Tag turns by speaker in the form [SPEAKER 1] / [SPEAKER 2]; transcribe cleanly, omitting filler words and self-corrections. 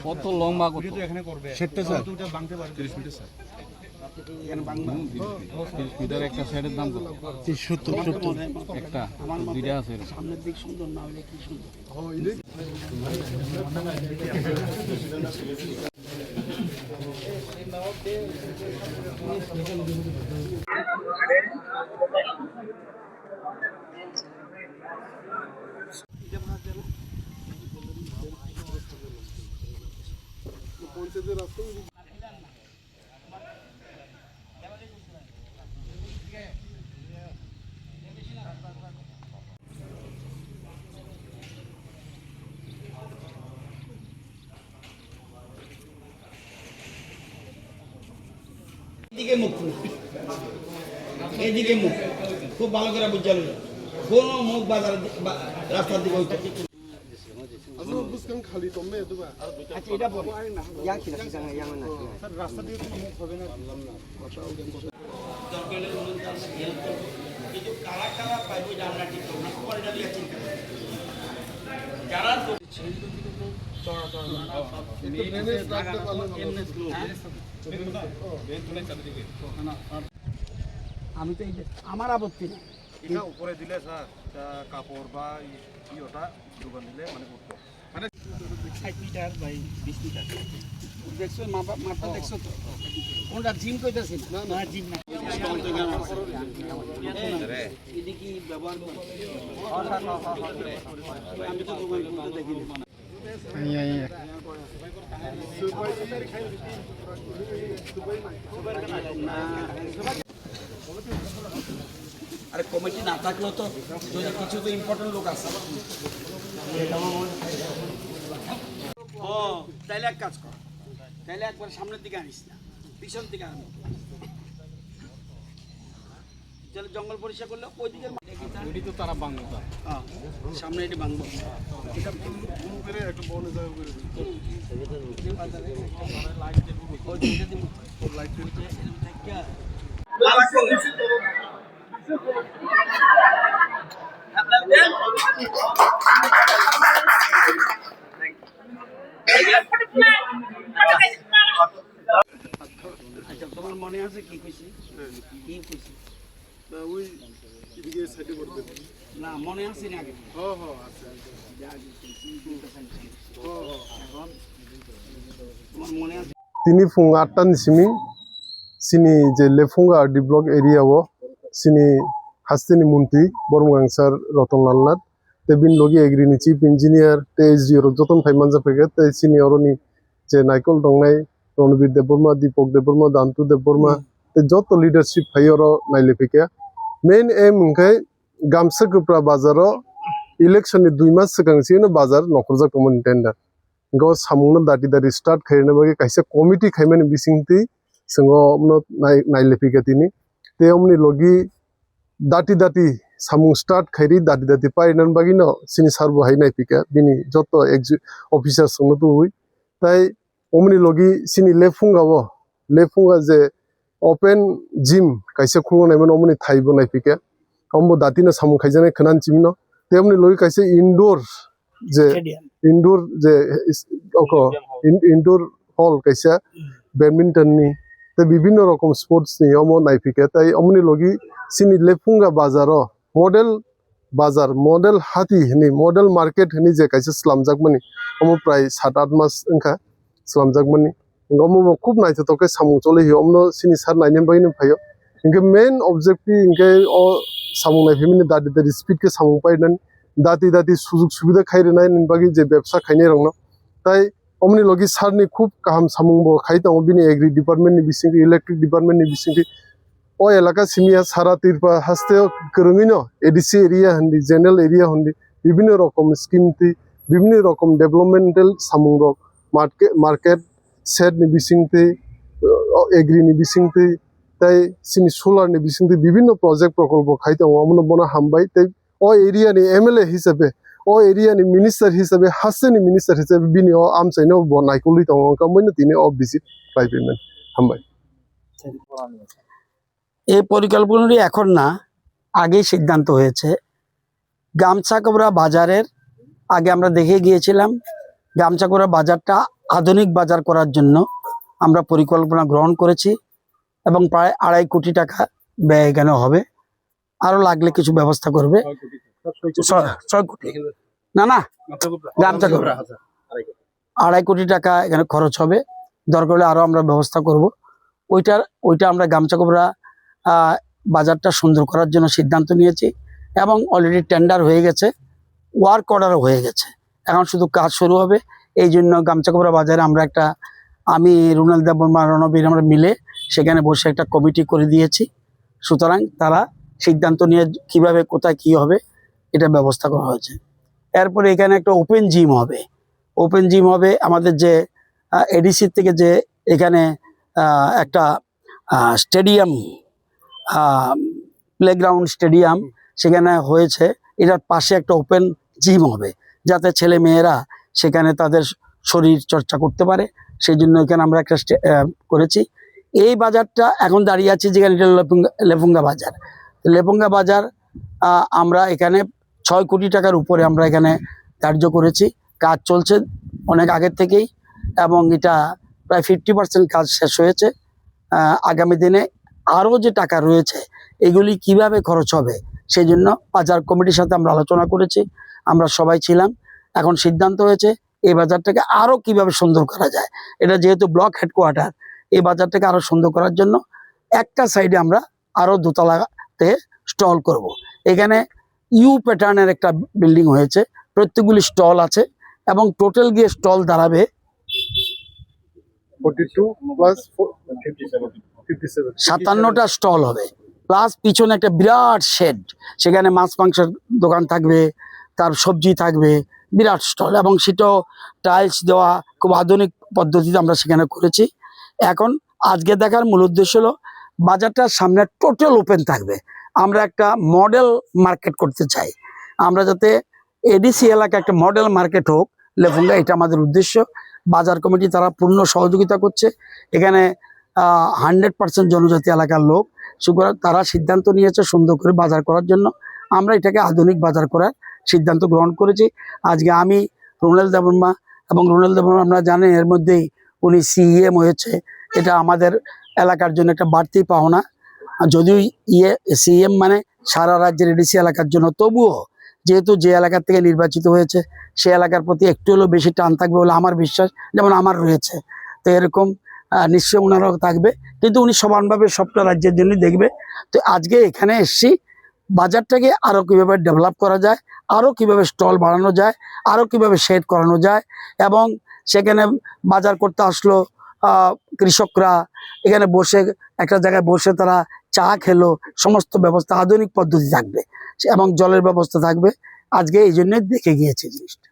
[SPEAKER 1] কত লম্বা কত
[SPEAKER 2] এখানে করবে
[SPEAKER 3] সেটটা স্যার
[SPEAKER 2] দুটো ভাঙতে পারে 30 মিটার স্যার
[SPEAKER 1] এখানে বাংলা 30 মিটার একটা সাইডের দাম কত
[SPEAKER 3] 70
[SPEAKER 1] একটা দুইটা আছে
[SPEAKER 4] সামনের দিক সুন্দর না হলে কি সুন্দর এদিকে মুখ এদিকে মুখ খুব ভালো করে বুঝাল কোনো মুখ বাজার রাস্তার দিকে ওইটা আচ্ছা এটা বল ইয়া কি না ইয়া না স্যার রাস্তা দিয়ে কোনো মুখ হবে না দরকারের অনুযায়ী আছে কিন্তু কারা কারা পাইবো জানা ঠিক না পরেটা দিয়ে চিন্তা যারা চড়া আমি তো আমার আপত্তি নেই
[SPEAKER 2] এটা উপরে দিলে স্যার কাপড় বা ইটা দোকান দিলে মানে করতে মানে
[SPEAKER 4] 60 মিটার বাই 20 মিটার দেখছো মাপটা দেখছো তো কোনটা জিম কইতাছি না জিম না এদিকে কি ব্যবহার করে আমি তো দোকান করতে দেখিনি আরে কমিটি না থাকলেও তো যদি কিছু তো ইম্পর্টেন্ট লোক আছে ও তাইলে এক কাজ কর তাইলে একবার সামনের দিকে আনিস না পিছন দিকে আনো চলো জঙ্গল পরিষ্কার করলে ওই দিকে
[SPEAKER 1] তো তারা বাংলা
[SPEAKER 4] হ্যাঁ সামনে এটি ভাঙবো এটা
[SPEAKER 2] করে একটা বড় জায়গা করে
[SPEAKER 4] আচ্ছা তোমার মনে আছে কি কইছি কি কইছি
[SPEAKER 2] ওই এদিকে সাইডে করতে
[SPEAKER 4] না মনে আছে না আগে
[SPEAKER 2] হ্যাঁ হ্যাঁ আছে
[SPEAKER 4] এখন তোমার মনে আছে
[SPEAKER 5] তিনি ফুং 8টা নিসিমি সিনি যে লেফুঙ্গা ডি ব্লক এরিয়াও সিনি হাস্তিনি মন্ত্রী বর্মগাংসার রতনলাল নাথ তেবিন লগি এগ্রিনি চিফ ইঞ্জিনিয়ার তে এসডিও যতন ফাইমানজা ফেগে তে সিনি অরনি যে নাইকল দংনাই রণবীর দেববর্মা দীপক দেববর্মা দান্তু দেববর্মা তে যত লিডারশিপ ফাইয়র নাইলে ফেকে মেইন এম ওंखाय गामसा गोप्रा बाजाराव इलेक्शननि 2 मास सिगांसिनो बाजार नखरजा कमन टेन्डार गो सामुंनो दाटी दाटी स्टार्ट खायनो बागे कायसे कमिटि खायमानि बिसिंति संगो नाइले फैगा तिनि ते हमनि लगी दाटी दाटी सामुं स्टार्ट खायरि दाटी दाटी पाइनान बागिनो सिनि सारबो हाय नाय फैगा बिनि जत अफिसार संनो तो हुई ताई हमनि लगी सिनि लेफुंगा जे ओपन जिम कायसे खुंनायमोन हमनि थाइबो नाय फैगा हमबो दाटिनो सामुं खायजानाय खोनान चिमिनो ते हमनि लगी कायसे इंडोर जे इंडोर हल कैसे बैडमिंटन नि ते विभिन्न रकम स्पोर्ट्स नि हम नायफिके ताई हमनि लगी सिनि लेफुंगा बाजाराव मॉडल हाथी हनि मॉडल मार्केट हनि जे कैसे स्लामजाकमनि हम प्राय 7-8 मास ओंखा स्लामजाकमनि हम खूब नायतो तो सामुं चले हि हमनो सिनि सार नायनेन बायनो फायो इनके मेन ऑब्जेक्टिव इनके ओ सामुं नायफिमिनि दादि दादि स्पीड के सामुं पाइनान दाती दाती सुजुग सुविधा खायरेनाय निबागी जे व्यवसा खायने रंगनो ताई हमनि लगी सारनि खूब गाहाम सामुंबो खायताव बिनि एग्री डिपार्टमेंट नि बिसिंग इलेक्ट्रिक डिपार्टमेंट नि बिसिंग ओ एलाका सिमिया सारा तिरपा हस्ते करंगिनो एडीसी एरिया हंदी जनरल एरिया हंदी विभिन्न रकम स्कीम ति विभिन्न रकम डेवलपमेंटल सामुंग मार्केट सेट नि बिसिंग ति एग्री नि बिसिंग ति ताई सिनि सोलार नि बिसिंग ति विभिन्न प्रोजेक्ट प्रकल्प खायताव हमनो बना हामबाय ताई ओ एरिया नि एमएलए हिसाबै ओ एरिया नि मिनिस्टार हिसाबै हासेनि मिनिस्टार हिसाबै बिनि ओ आमसाइनो बनायखौलि दङ कमैनो तिनि अ ভিজিট পাইবেন হামবাই
[SPEAKER 4] এই পরিকল্পনাটি এখন না আগেই সিদ্ধান্ত হয়েছে গামছাকোবরা বাজারের আগে আমরা দেখে গিয়েছিলাম গামছাকোবরা বাজারটা আধুনিক বাজার করার জন্য আমরা পরিকল্পনা গ্রহণ করেছি এবং প্রায় 2.5 কোটি টাকা ব্যয় এখানে হবে। আরো লাগলে কিছু ব্যবস্থা করবে। 6 কোটি না না গামচাকোবরা 2.5 কোটি টাকা এখানে খরচ হবে। দরকার হলে আরো আমরা ব্যবস্থা করব। ওইটা আমরা গামচাকোবরা বাজারটা সুন্দর করার জন্য সিদ্ধান্ত নিয়েছি এবং অলরেডি টেন্ডার হয়ে গেছে, ওয়ার্ক অর্ডারও হয়ে গেছে। এখন শুধু কাজ শুরু হবে। এই জন্য গামচাকোবরা বাজারে আমরা আমি রুনাল দেববর্মা রণবীর আমরা মিলে সেখানে বসে একটা কমিটি করে দিয়েছি। সুতরাং তারা সিদ্ধান্ত নিয়ে কিভাবে কোথায় কি হবে এটা ব্যবস্থা করা হয়েছে। এরপরে এখানে একটা ওপেন জিম হবে। আমাদের যে এডিসি থেকে যে এখানে একটা স্টেডিয়াম, প্লেগ্রাউন্ড স্টেডিয়াম সেখানে হয়েছে, এটার পাশে একটা ওপেন জিম হবে যাতে ছেলে মেয়েরা সেখানে তাদের শরীর চর্চা করতে পারে। সেই জন্য এখানে আমরা একটা করেছি। এই বাজারটা এখন দাঁড়িয়ে আছে যেখানে এটা লেফুঙ্গা বাজার। লেফুঙ্গা বাজার আমরা এখানে 6 কোটি টাকার উপরে আমরা এখানে ধার্য করেছি। কাজ চলছে অনেক আগের থেকেই এবং এটা প্রায় 50% কাজ শেষ হয়েছে। আগামী দিনে আরও যে টাকা রয়েছে এগুলি কিভাবে খরচ হবে সেই জন্য বাজার কমিটির সাথে আমরা আলোচনা করেছি, আমরা সবাই ছিলাম। এখন সিদ্ধান্ত হয়েছে এই বাজারটাকে আরও কিভাবে সুন্দর করা যায়। এটা যেহেতু ব্লক হেডকোয়ার্টার, এই বাজারটাকে আরও সুন্দর করার জন্য একটা সাইডে আমরা আরও দোতলাতে স্টল করব। এখানে ইউ প্যাটার্নের একটা বিল্ডিং হয়েছে, প্রত্যেকগুলি স্টল আছে এবং টোটাল গিয়ে স্টল দাঁড়াবে 57টা স্টল হবে। প্লাস পিছনে একটা বিরাট শেড, সেখানে মাছ মাংসের দোকান থাকবে, তার সবজি থাকবে, বিরাট স্টল এবং সেটাও টাইলস দেওয়া খুব আধুনিক পদ্ধতিতে আমরা সেখানে করেছি। এখন আজকে দেখার মূল উদ্দেশ্য হলো বাজারটার সামনে টোটাল ওপেন থাকবে। আমরা একটা মডেল মার্কেট করতে চাই, আমরা যাতে এডিসি এলাকা একটা মডেল মার্কেট হোক লেফুঙ্গা, এটা আমাদের উদ্দেশ্য। বাজার কমিটি তারা পূর্ণ সহযোগিতা করছে। এখানে 100% জনজাতি এলাকার লোক, সুতরাং তারা সিদ্ধান্ত নিয়েছে সুন্দর করে বাজার করার জন্য। আমরা এটাকে আধুনিক বাজার করার সিদ্ধান্ত গ্রহণ করেছি। আজকে আমি রুনাল দেববর্মা এবং রুনাল দেববর্মা আমরা জানেন এর মধ্যেই উনি সিএম হয়েছে, এটা আমাদের এলাকার জন্য একটা বাড়তি পাওনা। যদিও সিএম মানে সারা রাজ্যের এডিসি এলাকার জন্য, তবুও যেহেতু যে এলাকার থেকে নির্বাচিত হয়েছে সে এলাকার প্রতি একটু হলেও বেশি টান থাকবে বলে আমার বিশ্বাস, যেমন আমার রয়েছে। তো এরকম নিশ্চয়ই ওনারাও থাকবে, কিন্তু উনি সমানভাবে সবটা রাজ্যের জন্য দেখবে। তো আজকে এখানে এসছি বাজারটাকে আরও কীভাবে ডেভেলপ করা যায়, আরও কীভাবে স্টল বাড়ানো যায়, আরও কীভাবে শেড করানো যায় এবং সেখানে বাজার করতে আসলো কৃষকরা এখানে বসে একটা জায়গায় বসে তারা চা খেলো, সমস্ত ব্যবস্থা আধুনিক পদ্ধতি থাকবে এবং জলের ব্যবস্থা থাকবে। আজকে এই জন্যই দেখে গিয়েছে জিনিসটা।